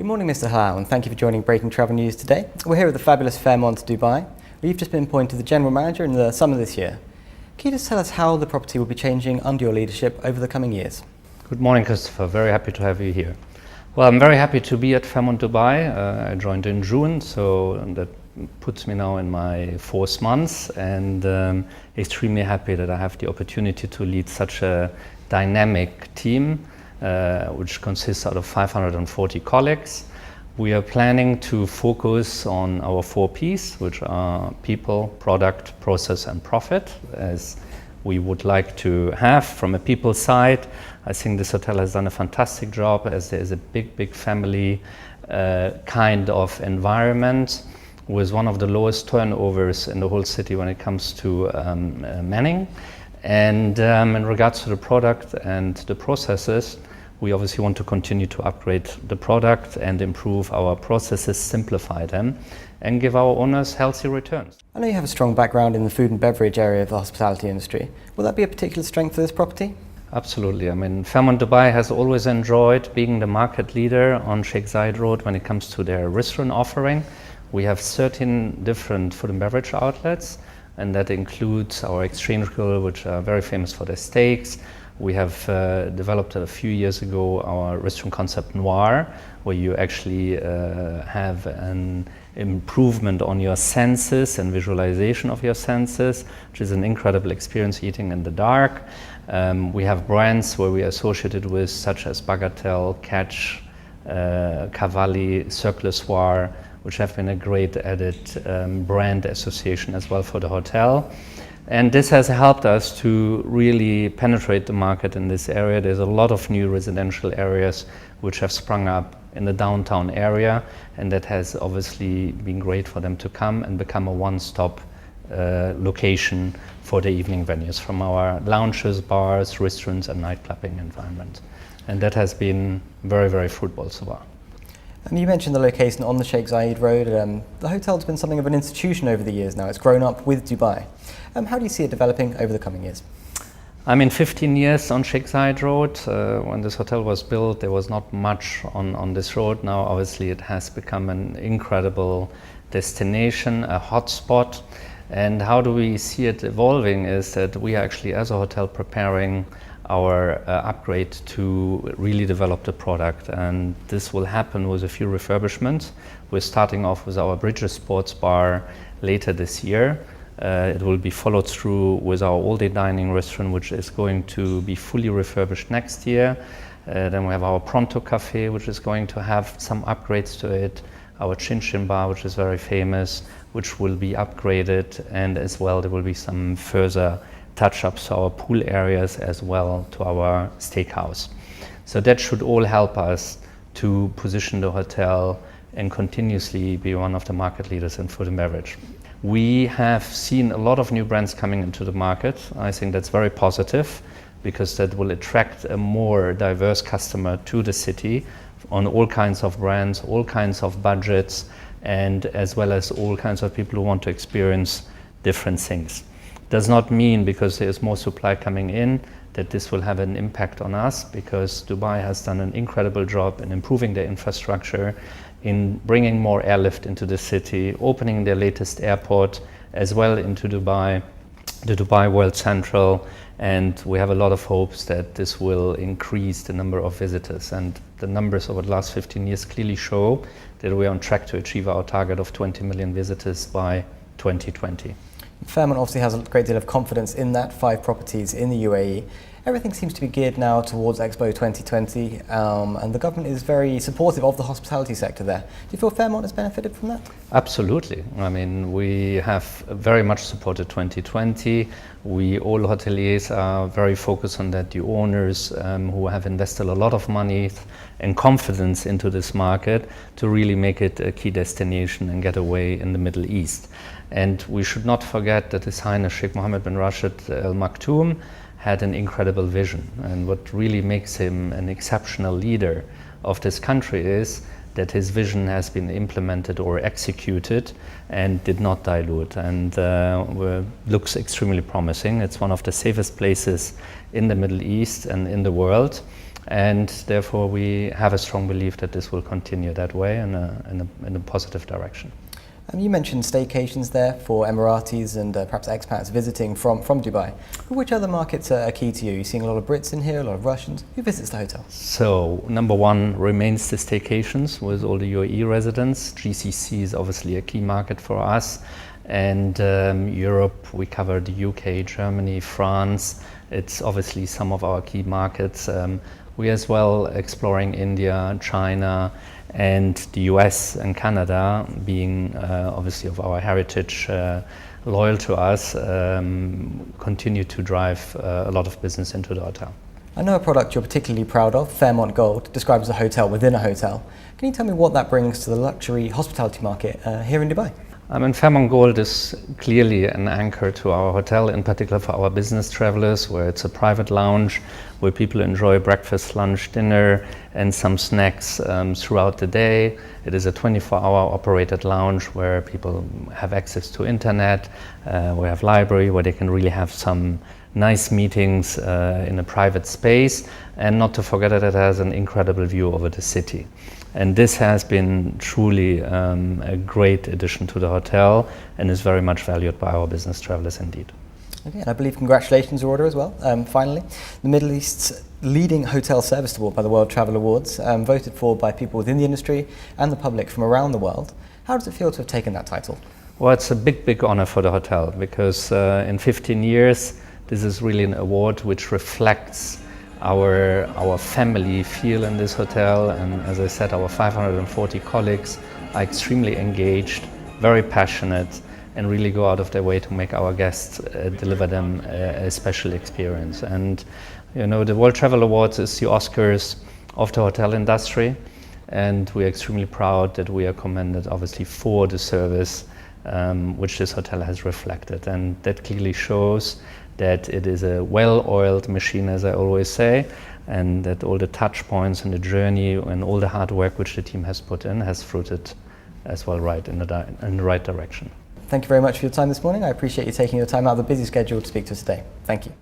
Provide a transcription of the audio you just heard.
Good morning, Mr. Hilal, and thank you for joining Breaking Travel News today. We're here at the fabulous Fairmont Dubai, where you've just been appointed the General Manager in the summer this year. Can you just tell us how the property will be changing under your leadership over the coming years? Good morning, Christopher. Very happy to have you here. Well, I'm very happy to be at Fairmont Dubai. I joined in June, so that puts me now in my 4th month, and extremely happy that I have the opportunity to lead such a dynamic team, which consists out of 540 colleagues. We are planning to focus on our 4 Ps, which are people, product, process, and profit, as we would like to have. From a people side, I think this hotel has done a fantastic job, as there is a big family kind of environment with one of the lowest turnovers in the whole city when it comes to manning. And in regards to the product and the processes, we obviously want to continue to upgrade the product and improve our processes, simplify them, and give our owners healthy returns. I know you have a strong background in the food and beverage area of the hospitality industry. Will that be a particular strength for this property? Absolutely. I mean, Fairmont Dubai has always enjoyed being the market leader on Sheikh Zayed Road when it comes to their restaurant offering. We have 13 different food and beverage outlets, and that includes our Exchange Grill, which are very famous for their steaks. We have developed a few years ago our restaurant concept Noir, where you actually have an improvement on your senses and visualization of your senses, which is an incredible experience eating in the dark. We have brands where we are associated with, such as Bagatelle, Catch, Cavalli, Cirque Soir, which have been a great added brand association as well for the hotel. And this has helped us to really penetrate the market in this area. There's a lot of new residential areas which have sprung up in the downtown area, and that has obviously been great for them to come and become a one-stop location for the evening venues, from our lounges, bars, restaurants, and nightclubbing environment. And that has been very fruitful so far. And you mentioned the location on the Sheikh Zayed Road. The hotel's been something of an institution over the years now. It's grown up with Dubai. How do you see it developing over the coming years? I mean, 15 years on Sheikh Zayed Road. When this hotel was built, there was not much on this road. Now, obviously, it has become an incredible destination, a hotspot. And how do we see it evolving is that we are actually, as a hotel, preparing our upgrade to really develop the product, and this will happen with a few refurbishments. We're starting off with our Bridges Sports Bar later this year. It will be followed through with our all-day dining restaurant, which is going to be fully refurbished next year. Then we have our Pronto Cafe, which is going to have some upgrades to it. Our Chin Chin Bar, which is very famous, which will be upgraded, and as well there will be some further touch-ups to our pool areas as well to our steakhouse. So that should all help us to position the hotel and continuously be one of the market leaders in food and beverage. We have seen a lot of new brands coming into the market. I think that's very positive, because that will attract a more diverse customer to the city on all kinds of brands, all kinds of budgets, and as well as all kinds of people who want to experience different things. Does not mean, because there's more supply coming in, that this will have an impact on us, because Dubai has done an incredible job in improving their infrastructure, in bringing more airlift into the city, opening their latest airport as well into Dubai, the Dubai World Central, and we have a lot of hopes that this will increase the number of visitors. And the numbers over the last 15 years clearly show that we're on track to achieve our target of 20 million visitors by 2020. Fairmont obviously has a great deal of confidence in that, 5 properties in the UAE. Everything seems to be geared now towards Expo 2020, and the government is very supportive of the hospitality sector there. Do you feel Fairmont has benefited from that? Absolutely. I mean, we have very much supported 2020. We all hoteliers are very focused on that. The owners who have invested a lot of money and confidence into this market to really make it a key destination and get away in the Middle East. And we should not forget that His Highness Sheikh Mohammed bin Rashid Al Maktoum had an incredible vision. And what really makes him an exceptional leader of this country is that his vision has been implemented or executed and did not dilute, and looks extremely promising. It's one of the safest places in the Middle East and in the world. and therefore we have a strong belief that this will continue that way in a positive direction. You mentioned staycations there for Emiratis and perhaps expats visiting from Dubai. But which other markets are key to you? You're seeing a lot of Brits in here, a lot of Russians. Who visits the hotel? So, number one remains the staycations with all the UAE residents. GCC is obviously a key market for us. And Europe, we cover the UK, Germany, France. It's obviously some of our key markets. We as well exploring India, China, and the US and Canada, being obviously of our heritage, loyal to us, continue to drive a lot of business into the hotel. I know a product you're particularly proud of, Fairmont Gold, described as a hotel within a hotel. Can you tell me what that brings to the luxury hospitality market here in Dubai? Fairmont Gold is clearly an anchor to our hotel, in particular for our business travelers, where it's a private lounge where people enjoy breakfast, lunch, dinner, and some snacks throughout the day. It is a 24-hour operated lounge where people have access to internet, we have library where they can really have some nice meetings in a private space, and not to forget that it has an incredible view over the city. And this has been truly a great addition to the hotel and is very much valued by our business travelers indeed. Okay, and I believe congratulations are order as well. Finally, the Middle East's leading hotel service award by the World Travel Awards, voted for by people within the industry and the public from around the world. How does it feel to have taken that title? Well, it's a big honor for the hotel because in 15 years, this is really an award which reflects our family feel in this hotel, and as I said, our 540 colleagues are extremely engaged, very passionate, and really go out of their way to make our guests deliver them a special experience. And you know, the World Travel Awards is the Oscars of the hotel industry, and we're extremely proud that we are commended obviously for the service which this hotel has reflected, and that clearly shows that it is a well-oiled machine, as I always say, and that all the touch points and the journey and all the hard work which the team has put in has fruited as well right in the right direction. Thank you very much for your time this morning. I appreciate you taking your time out of the busy schedule to speak to us today. Thank you.